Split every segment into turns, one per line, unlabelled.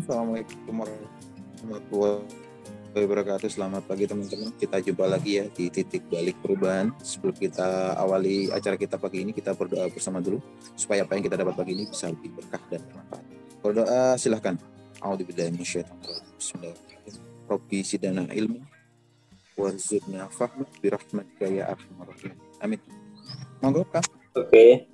Assalamualaikum warahmatullahi wabarakatuh. Selamat pagi teman-teman. Kita jumpa lagi ya di titik balik perubahan. Sebelum kita awali acara kita pagi ini, kita berdoa bersama dulu supaya apa yang kita dapat pagi ini bisa lebih berkah dan bermanfaat. Berdoa silahkan. A'udzubillahi minasyaitonir rajim. Bismillahirrahmanirrahim. Rabbi zidna ilma warzuqna fahma birahmatika ya arhamar rahimin. Amin. Monggo Kang.
Oke.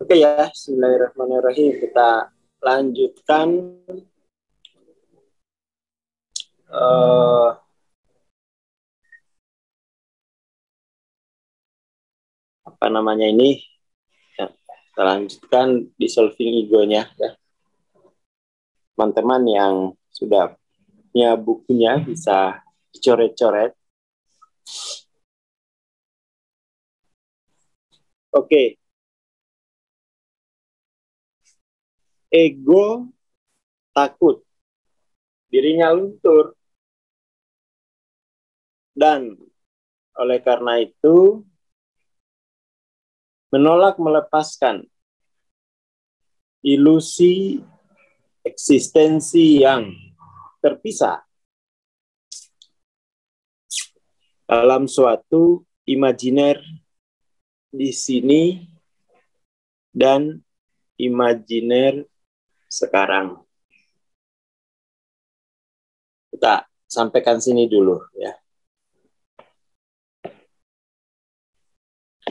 Oke ya, bismillahirrahmanirrahim. Kita lanjutkan apa namanya ini? Ya, kita lanjutkan dissolving ego-nya ya. Teman-teman yang sudah punya bukunya bisa dicoret-coret. Oke. Ego takut dirinya luntur, dan oleh karena itu menolak melepaskan ilusi eksistensi yang terpisah dalam suatu imajiner di sini dan imajiner sekarang. Kita sampaikan sini dulu ya.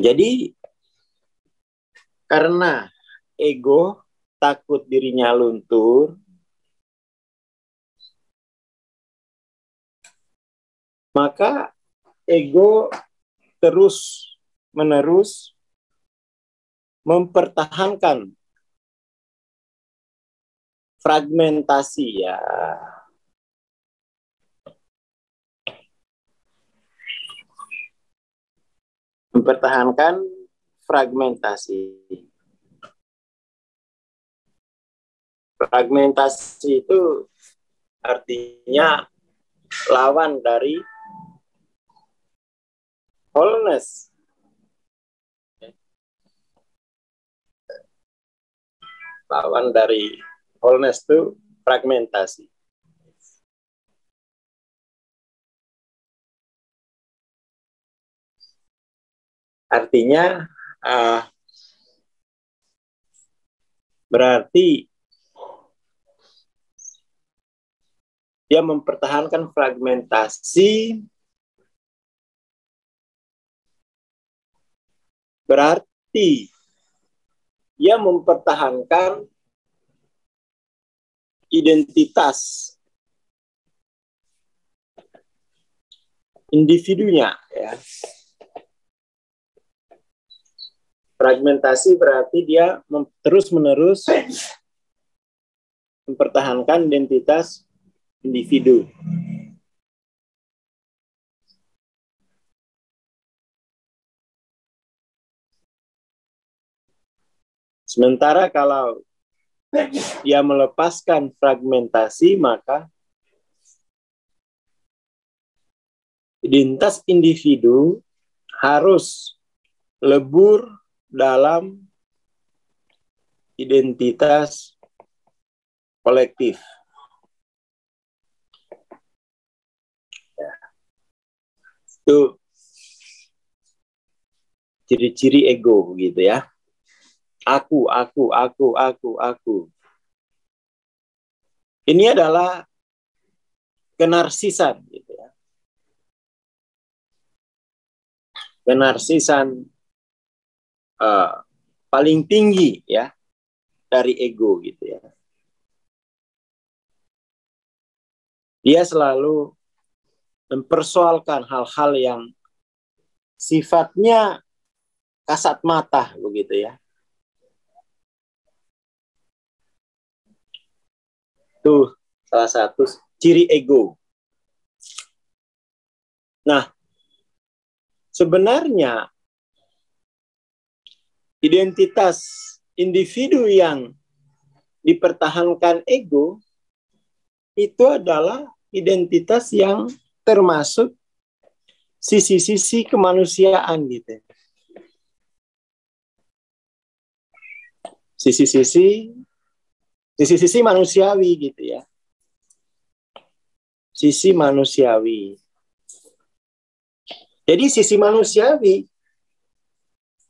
Jadi karena ego takut dirinya luntur, maka ego terus-menerus mempertahankan fragmentasi ya. Mempertahankan fragmentasi. Fragmentasi itu artinya lawan dari wholeness. Lawan dari wholeness itu fragmentasi. Artinya berarti dia mempertahankan fragmentasi, berarti dia mempertahankan identitas individunya ya. Fragmentasi berarti dia terus-menerus mempertahankan identitas individu. Sementara kalau dia melepaskan fragmentasi, maka identitas individu harus lebur dalam identitas kolektif. Itu ciri-ciri ego gitu ya. Aku. Ini adalah kenarsisan gitu ya. Kenarsisan paling tinggi ya dari ego gitu ya. Dia selalu mempersoalkan hal-hal yang sifatnya kasat mata begitu ya. Itu salah satu ciri ego. Nah, sebenarnya identitas individu yang dipertahankan ego itu adalah identitas yang termasuk sisi-sisi kemanusiaan gitu. Sisi-sisi manusiawi gitu ya. Sisi manusiawi. Jadi sisi manusiawi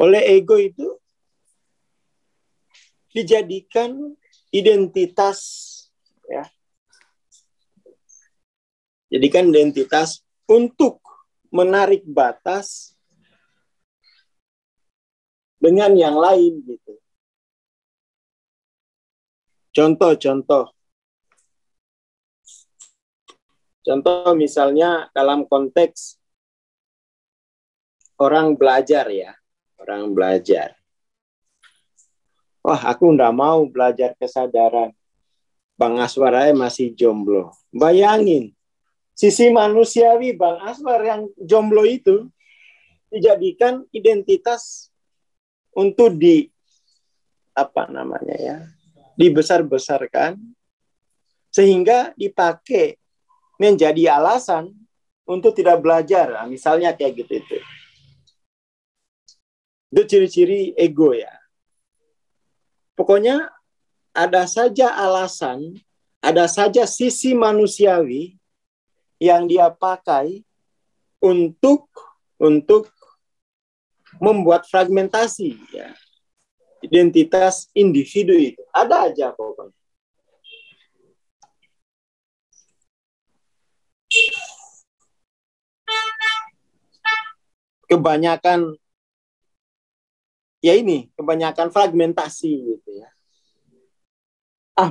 oleh ego itu dijadikan identitas ya. Jadikan identitas untuk menarik batas dengan yang lain gitu. Contoh misalnya dalam konteks orang belajar ya, orang belajar. Wah, aku nggak mau belajar kesadaran. Bang Aswar masih jomblo. Bayangin, sisi manusiawi Bang Aswar yang jomblo itu dijadikan identitas untuk dibesar-besarkan sehingga dipakai menjadi alasan untuk tidak belajar. Nah, misalnya kayak gitu itu. Itu ciri-ciri ego ya. Pokoknya ada saja alasan, ada saja sisi manusiawi yang dia pakai untuk membuat fragmentasi ya. Identitas individu itu. Ada aja pokoknya. Kebanyakan fragmentasi gitu ya.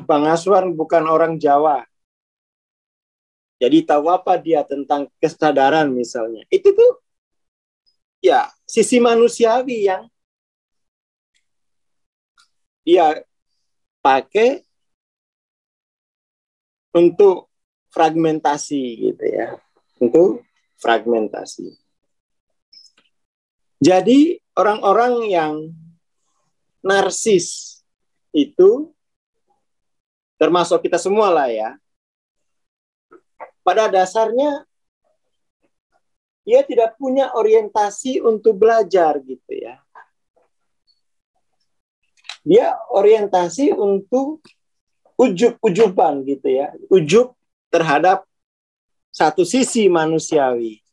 Bang Aswar bukan orang Jawa. Jadi tahu apa dia tentang kesadaran misalnya. Itu tuh ya sisi manusiawi yang dia pakai untuk fragmentasi gitu ya. Untuk fragmentasi. Jadi orang-orang yang narsis itu termasuk kita semua lah ya. Pada dasarnya dia tidak punya orientasi untuk belajar gitu ya. Dia orientasi untuk ujub-ujuban gitu ya. Ujub terhadap satu sisi manusiawi.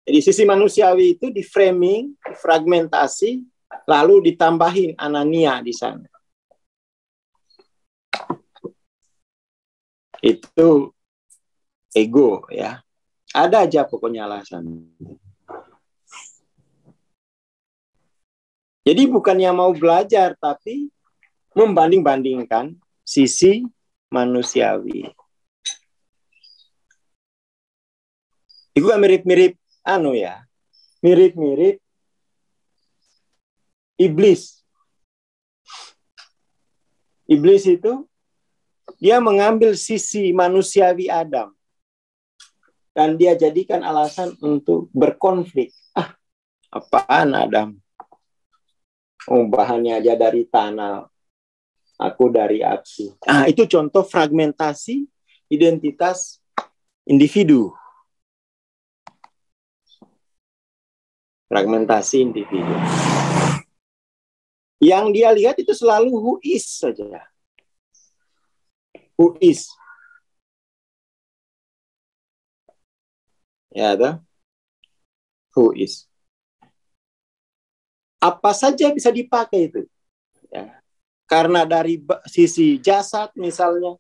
Jadi sisi manusiawi itu di-framing, fragmentasi, lalu ditambahin anania di sana. Itu ego ya. Ada aja pokoknya alasan. Jadi bukannya mau belajar, tapi membanding-bandingkan sisi manusiawi. Itu mirip-mirip mirip-mirip iblis. Iblis itu dia mengambil sisi manusiawi Adam dan dia jadikan alasan untuk berkonflik. Apaan Adam? Bahannya aja dari tanah, aku dari api. Itu contoh fragmentasi identitas individu. Fragmentasi individu. Yang dia lihat itu selalu who is saja. Who is. Ya, ada. Who is. Apa saja bisa dipakai itu. Ya. Karena dari sisi jasad misalnya,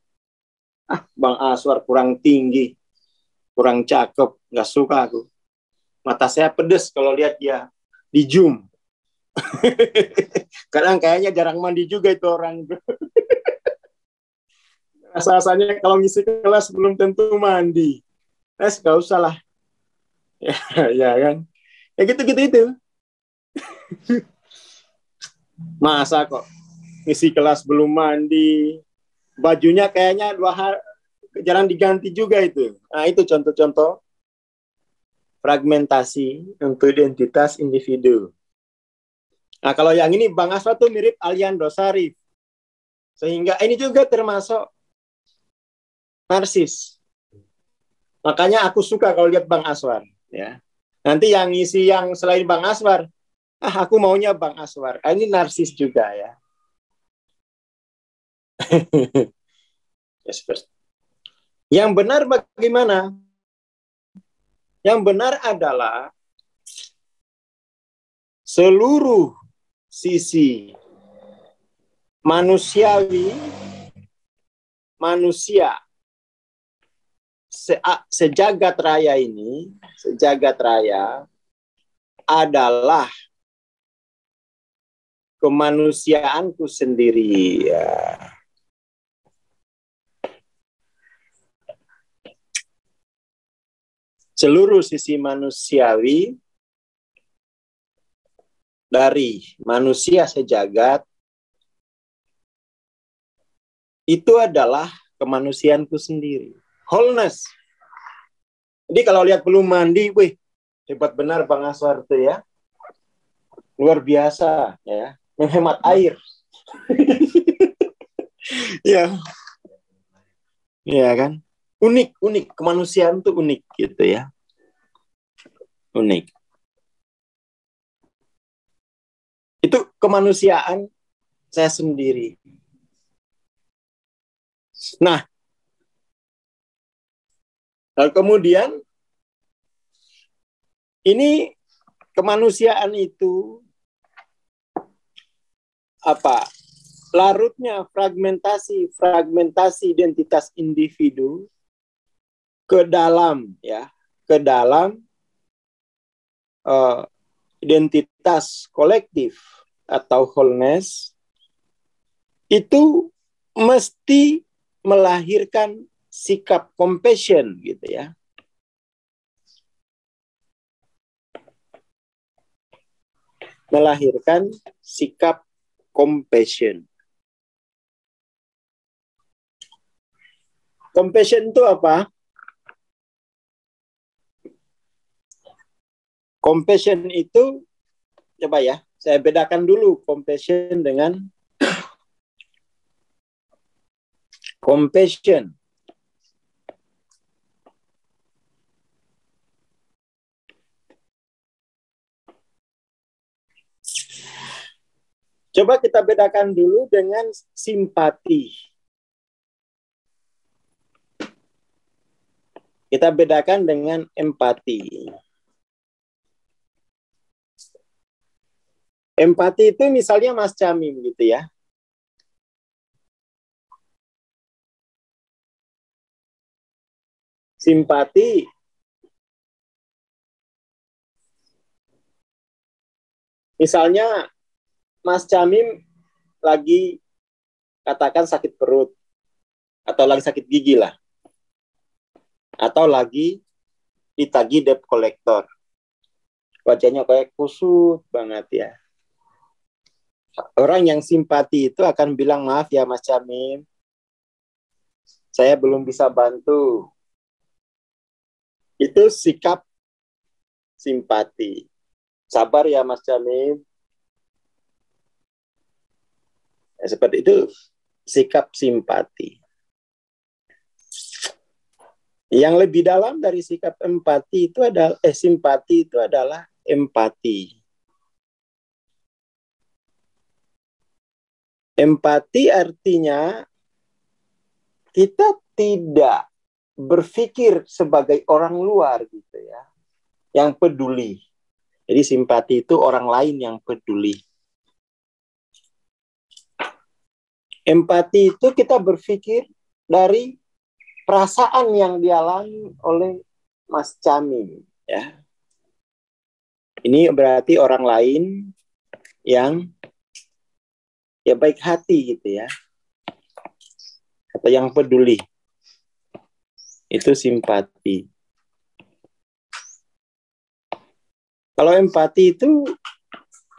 Bang Aswar kurang tinggi, kurang cakep, nggak suka aku. Mata saya pedes kalau lihat dia di Zoom. Kadang kayaknya jarang mandi juga itu orang. Rasanya kalau ngisi kelas belum tentu mandi. Gak usah lah. Ya kan. Ya gitu-gitu itu. Masa kok ngisi kelas belum mandi. Bajunya kayaknya 2 hari jarang diganti juga itu. Itu contoh-contoh fragmentasi untuk identitas individu. Kalau yang ini Bang Aswa tuh mirip Aliando Sarif. Sehingga ini juga termasuk narsis. Makanya aku suka kalau lihat Bang Aswar. Ya. Nanti yang ngisi yang selain Bang Aswar, aku maunya Bang Aswar. Ini narsis juga ya. Yang benar bagaimana? Yang benar adalah seluruh sisi manusiawi, manusia sejagat raya ini, sejagat raya adalah kemanusiaanku sendiri. Ya. Seluruh sisi manusiawi dari manusia sejagat itu adalah kemanusiaanku sendiri. Wholeness. Jadi kalau lihat belum mandi, wih, hebat benar Bang Aswar tuh ya. Luar biasa ya, menghemat air. Ya. Ya kan? Unik, kemanusiaan tuh unik gitu ya. Unik. Itu kemanusiaan saya sendiri. Nah, lalu kemudian ini kemanusiaan itu apa? Larutnya fragmentasi identitas individu ke dalam ya, ke dalam identitas kolektif atau wholeness itu mesti melahirkan sikap compassion gitu ya. Melahirkan sikap compassion. Compassion itu apa? Compassion itu, coba ya, saya bedakan dulu compassion dengan compassion. Coba kita bedakan dulu dengan simpati. Kita bedakan dengan empati. Empati itu misalnya Mas Camim gitu ya. Simpati misalnya Mas Camim lagi katakan sakit perut atau lagi sakit gigi lah. Atau lagi ditagih debt collector. Wajahnya kayak kusut banget ya. Orang yang simpati itu akan bilang, maaf ya Mas Camim, saya belum bisa bantu. Itu sikap simpati. Sabar ya Mas Camim. Seperti itu sikap simpati. Yang lebih dalam dari sikap empati itu adalah simpati itu adalah empati. Empati artinya kita tidak berpikir sebagai orang luar gitu ya, yang peduli. Jadi simpati itu orang lain yang peduli. Empati itu kita berpikir dari perasaan yang dialami oleh Mas Camim ya. Ini berarti orang lain yang ya baik hati gitu ya. Atau yang peduli. Itu simpati. Kalau empati itu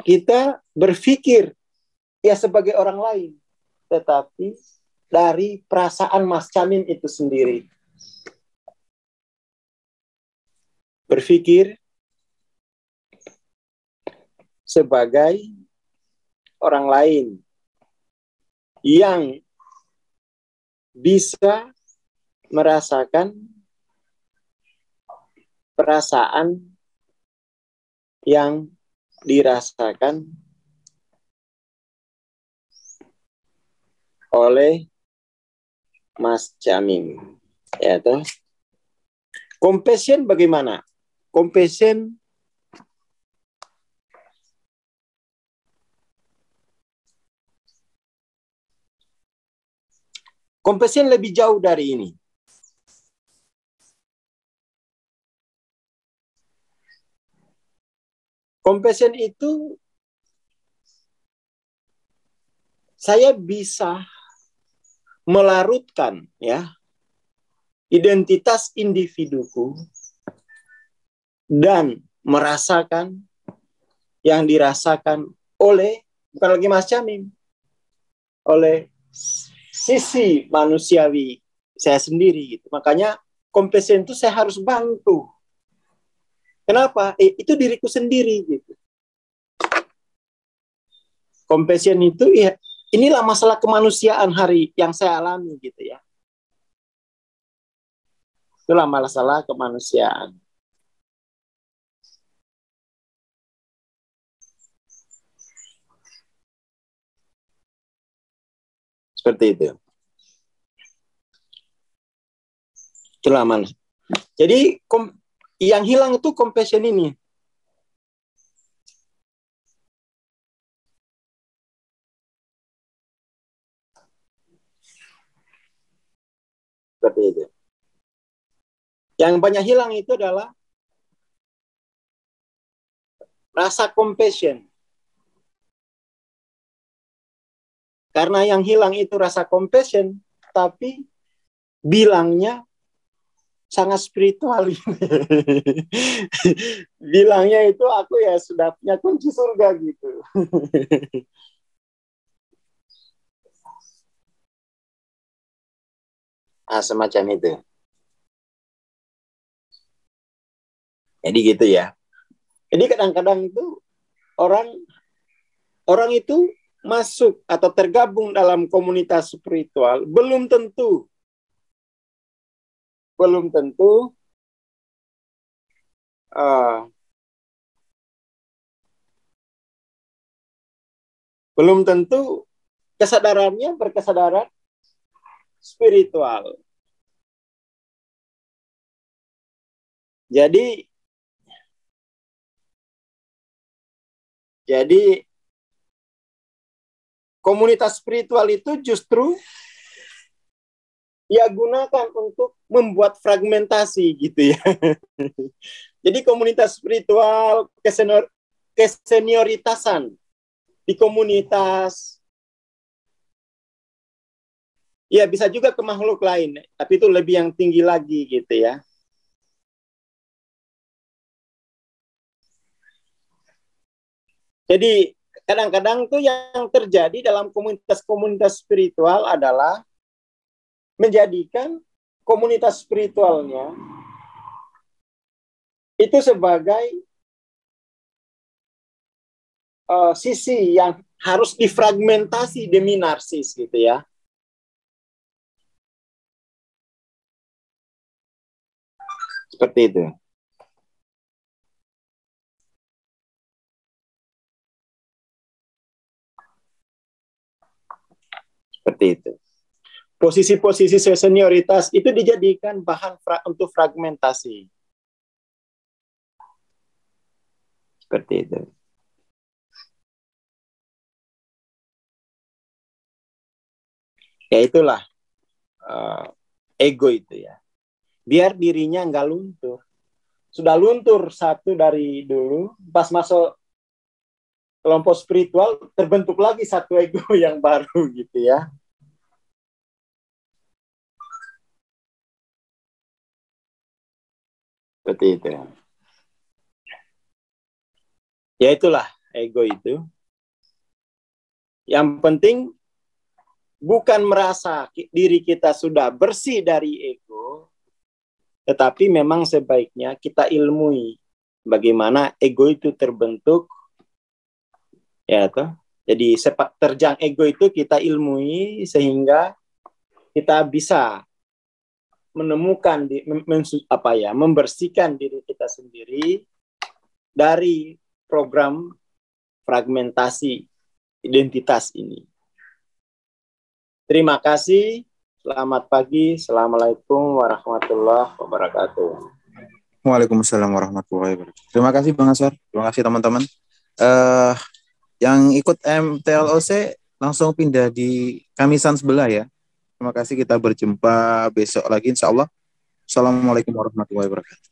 kita berpikir ya sebagai orang lain, tetapi dari perasaan Mas Camim itu sendiri. Berpikir sebagai orang lain yang bisa merasakan perasaan yang dirasakan oleh Mas Jamim. Ya, toh. Compassion bagaimana? Compassion lebih jauh dari ini. Compassion itu saya bisa melarutkan ya identitas individuku dan merasakan yang dirasakan oleh bukan lagi Mas Jamim, oleh sisi manusiawi saya sendiri gitu. Makanya compassion itu saya harus bantu. Kenapa? Itu diriku sendiri gitu. Compassion itu ya inilah masalah kemanusiaan hari yang saya alami gitu ya. Itulah masalah kemanusiaan. Seperti itu. Itulah mana. Jadi yang hilang itu compassion ini. Seperti itu. Yang banyak hilang itu adalah rasa compassion. Karena yang hilang itu rasa compassion, tapi bilangnya sangat spiritual. Bilangnya itu aku ya sudah punya kunci surga gitu. Semacam itu. Jadi gitu ya. Jadi kadang-kadang itu orang itu masuk atau tergabung dalam komunitas spiritual belum tentu uh, belum tentu kesadarannya berkesadaran spiritual. Jadi komunitas spiritual itu justru ya gunakan untuk membuat fragmentasi gitu ya. Jadi komunitas spiritual, kesenioritasan di komunitas, ya bisa juga ke makhluk lain, tapi itu lebih yang tinggi lagi gitu ya. Jadi kadang-kadang tuh yang terjadi dalam komunitas-komunitas spiritual adalah menjadikan komunitas spiritualnya itu sebagai sisi yang harus difragmentasi demi narsis gitu ya. Seperti itu. Seperti itu. Posisi-posisi senioritas itu dijadikan bahan untuk fragmentasi. Seperti itu. Ya itulah ego itu ya. Biar dirinya nggak luntur. Sudah luntur satu dari dulu, pas masuk kelompok spiritual terbentuk lagi satu ego yang baru gitu ya. Seperti itu. Ya itulah ego itu. Yang penting bukan merasa diri kita sudah bersih dari ego, tetapi memang sebaiknya kita ilmui bagaimana ego itu terbentuk, ya toh. Jadi sepak terjang ego itu kita ilmui sehingga kita bisa menemukan membersihkan diri kita sendiri dari program fragmentasi identitas ini. Terima kasih. Selamat pagi. Assalamualaikum warahmatullahi wabarakatuh.
Waalaikumsalam warahmatullahi wabarakatuh. Terima kasih Bang Aswar. Terima kasih teman-teman. Yang ikut MTLOC langsung pindah di Kamisan sebelah ya. Terima kasih, kita berjumpa besok lagi insya Allah. Assalamualaikum warahmatullahi wabarakatuh.